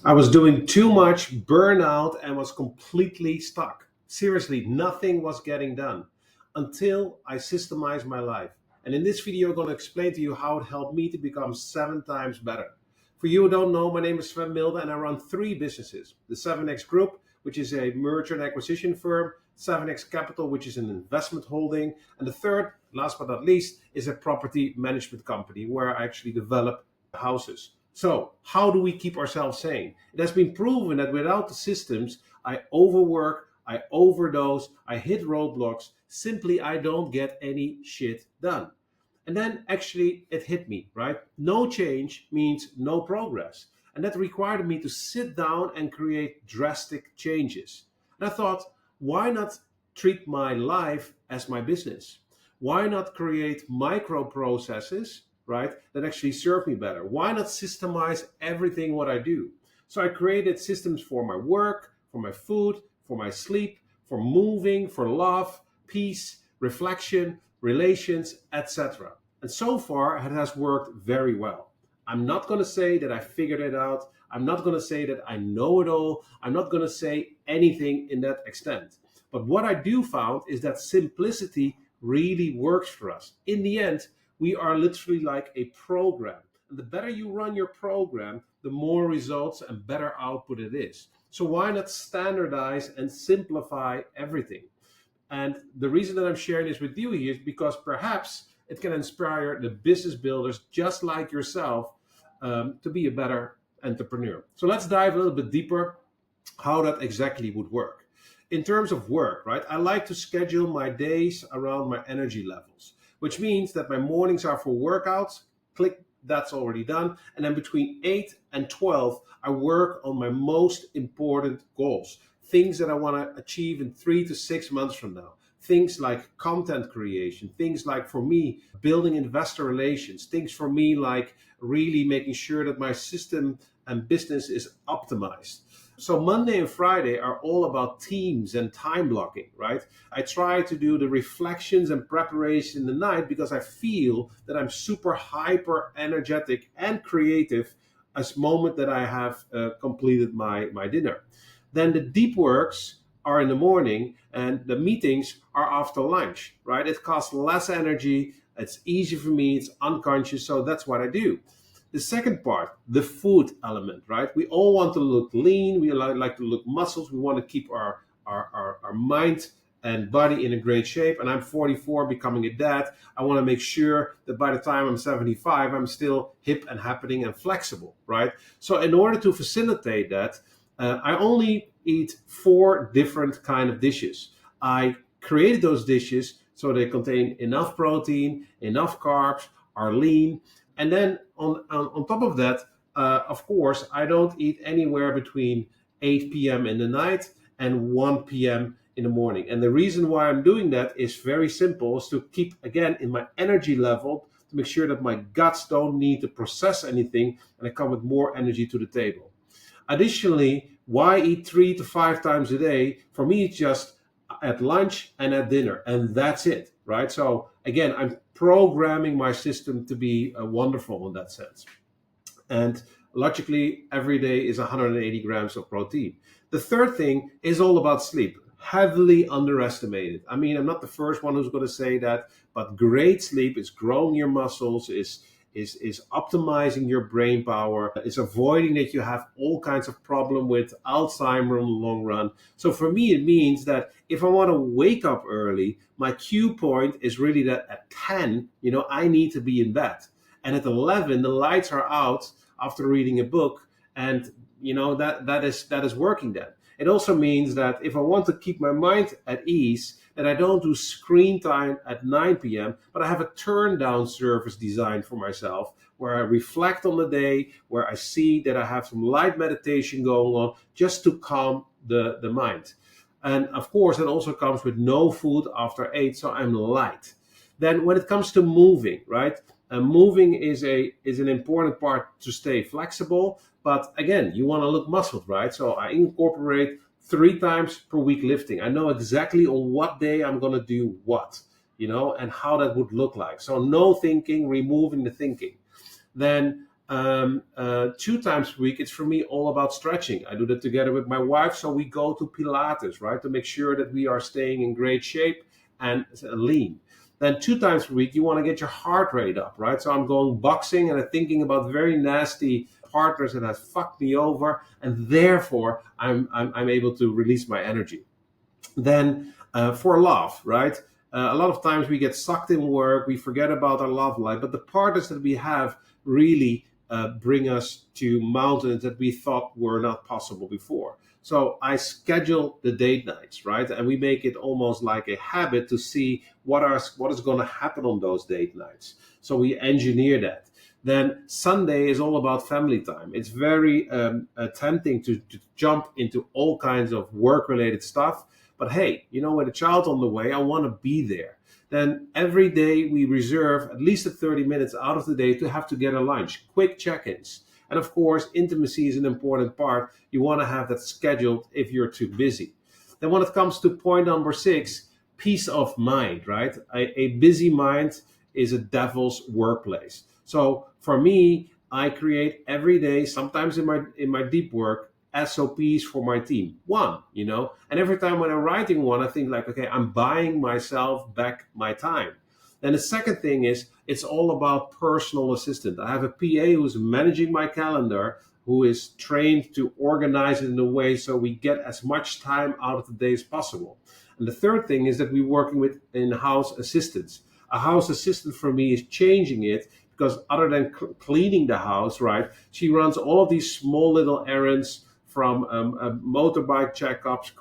I was doing too much, burnout, and was completely stuck. Seriously, nothing was getting done until I systemized my life. And in this video, I'm going to explain to you how it helped me to become 7 times better. For you who don't know, my name is Sven and 𝗜, and I run 3 businesses. The SevenX Group, which is a merger and acquisition firm, SevenX Capital, which is an investment holding, and the third, last but not least, is a property management company where I actually develop houses. So how do we keep ourselves sane? It has been proven that without the systems, I overwork, I overdose, I hit roadblocks, simply I don't get any shit done. And then actually it hit me, right? No change means no progress. And that required me to sit down and create drastic changes. And I thought, why not treat my life as my business? Why not create micro processes, right, that actually serve me better? Why not systemize everything what I do? So I created systems for my work, for my food, for my sleep, for moving, for love, peace, reflection, relations, etc. And so far it has worked very well. I'm not going to say that I figured it out. I'm not going to say that I know it all. I'm not going to say anything in that extent. But what I do found is that simplicity really works for us. In the end, we are literally like a program. And the better you run your program, the more results and better output it is. So why not standardize and simplify everything? And the reason that I'm sharing this with you here is because perhaps it can inspire the business builders just like yourself to be a better entrepreneur. So let's dive a little bit deeper how that exactly would work. In terms of work, right, I like to schedule my days around my energy levels, which means that my mornings are for workouts, click, that's already done. And then between 8 and 12, I work on my most important goals, things that I want to achieve in 3 to 6 months from now. Things like content creation, things like for me, building investor relations, things for me like really making sure that my system and business is optimized. So Monday and Friday are all about teams and time blocking, right? I try to do the reflections and preparation in the night because I feel that I'm super hyper energetic and creative as moment that I have completed my dinner. Then the deep works are in the morning and the meetings are after lunch, right? It costs less energy, it's easy for me, it's unconscious, so that's what I do. The second part, the food element, right? We all want to look lean, we like to look muscles, we want to keep our mind and body in a great shape. And I'm 44, becoming a dad. I want to make sure that by the time I'm 75, I'm still hip and happening and flexible, right? So in order to facilitate that, I only eat 4 different kind of dishes. I created those dishes so they contain enough protein, enough carbs, are lean. And then on top of that, of course, I don't eat anywhere between 8 p.m. in the night and 1 p.m. in the morning. And the reason why I'm doing that is very simple, is to keep, again, in my energy level, to make sure that my guts don't need to process anything and I come with more energy to the table. Additionally, why eat 3 to 5 times a day? For me, it's just at lunch and at dinner, and that's it, right? So again, I'm programming my system to be wonderful in that sense. And logically, every day is 180 grams of protein. The third thing is all about sleep, heavily underestimated. I mean, I'm not the first one who's going to say that, but great sleep is growing your muscles, is optimizing your brain power, is avoiding that you have all kinds of problem with Alzheimer's in the long run. So for me, it means that if I want to wake up early, my cue point is really that at 10, I need to be in bed. And at 11, the lights are out after reading a book, and that is working then. It also means that if I want to keep my mind at ease, that I don't do screen time at 9 p.m., but I have a turn down service designed for myself where I reflect on the day, where I see that I have some light meditation going on just to calm the mind. And of course, it also comes with no food after 8, so I'm light. Then when it comes to moving, right? Moving is an important part to stay flexible, but again, you want to look muscled, right? So I incorporate 3 times per week lifting. I know exactly on what day I'm going to do what, and how that would look like. So no thinking, removing the thinking. Then 2 times per week, it's for me all about stretching. I do that together with my wife. So we go to Pilates, right, to make sure that we are staying in great shape and lean. Then 2 times per week, you want to get your heart rate up, right? So I'm going boxing and I'm thinking about very nasty partners that have fucked me over, and therefore I'm able to release my energy. Then for love, right? A lot of times we get sucked in work, we forget about our love life, but the partners that we have really bring us to mountains that we thought were not possible before. So I schedule the date nights, right? And we make it almost like a habit to see what is going to happen on those date nights. So we engineer that. Then Sunday is all about family time. It's very tempting to jump into all kinds of work-related stuff. But hey, you know, with a child on the way, I want to be there. Then every day we reserve at least 30 minutes out of the day to have together lunch, quick check-ins. And of course, intimacy is an important part. You want to have that scheduled if you're too busy. Then when it comes to point number 6, peace of mind, right? A busy mind is a devil's workplace. So for me, I create every day, sometimes in my deep work, SOPs for my team. One, you know, and every time when I'm writing one, I think like, okay, I'm buying myself back my time. Then the second thing is, it's all about personal assistant. I have a PA who's managing my calendar, who is trained to organize it in a way so we get as much time out of the day as possible. And the third thing is that we're working with in-house assistants. A house assistant for me is changing it, because other than cleaning the house, right, she runs all of these small little errands, from motorbike checkups,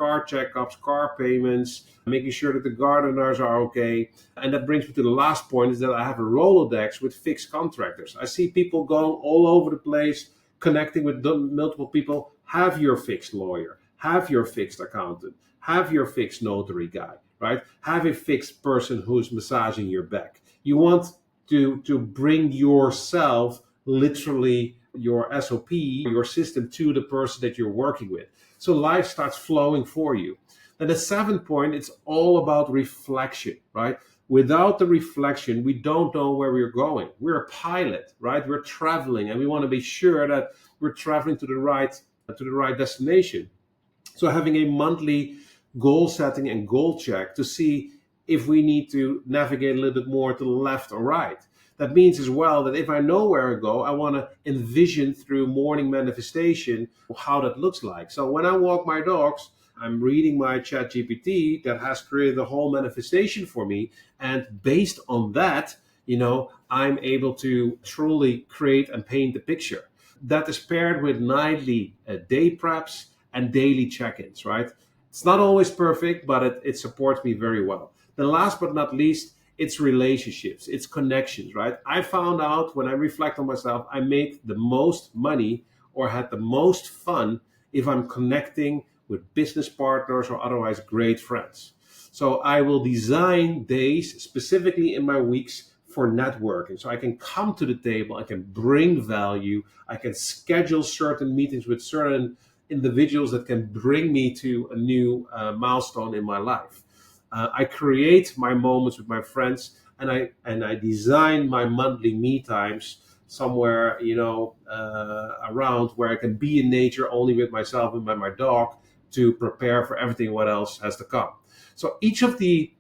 car payments, making sure that the gardeners are okay. And that brings me to the last point, is that I have a Rolodex with fixed contractors. I see people going all over the place, connecting with multiple people. Have your fixed lawyer, have your fixed accountant, have your fixed notary guy, right? Have a fixed person who's massaging your back. You want to bring yourself, literally your SOP, your system, to the person that you're working with. So life starts flowing for you. Then the 7th point, it's all about reflection, right? Without the reflection, we don't know where we're going. We're a pilot, right? We're traveling, and we want to be sure that we're traveling to the right destination. So having a monthly goal setting and goal check to see if we need to navigate a little bit more to the left or right. That means as well that if I know where I go, I want to envision through morning manifestation how that looks like. So when I walk my dogs, I'm reading my ChatGPT that has created a whole manifestation for me. And based on that, you know, I'm able to truly create and paint the picture. That is paired with nightly day preps and daily check-ins, right? It's not always perfect, but it supports me very well. Then last but not least, it's relationships, it's connections, right? I found out when I reflect on myself, I make the most money or had the most fun if I'm connecting with business partners or otherwise great friends. So I will design days specifically in my weeks for networking. So I can come to the table, I can bring value, I can schedule certain meetings with certain individuals that can bring me to a new milestone in my life. I create my moments with my friends, and I design my monthly me times somewhere, you know, around where I can be in nature only with myself and by my dog to prepare for everything what else has to come. So each of the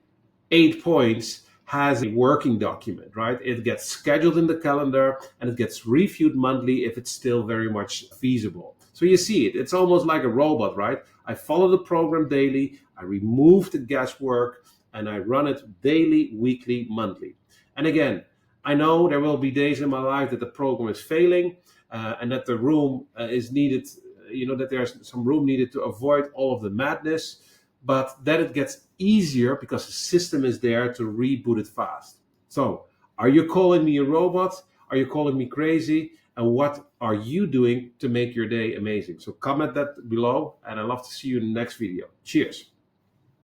8 points has a working document, right? It gets scheduled in the calendar and it gets reviewed monthly if it's still very much feasible. So you see it, it's almost like a robot, right? I follow the program daily, I remove the guesswork, and I run it daily, weekly, monthly. And again, I know there will be days in my life that the program is failing and that the room is needed, you know, that there's some room needed to avoid all of the madness, but then it gets easier because the system is there to reboot it fast. So, are you calling me a robot? Are you calling me crazy? And what are you doing to make your day amazing? So comment that below, and I'd love to see you in the next video. Cheers.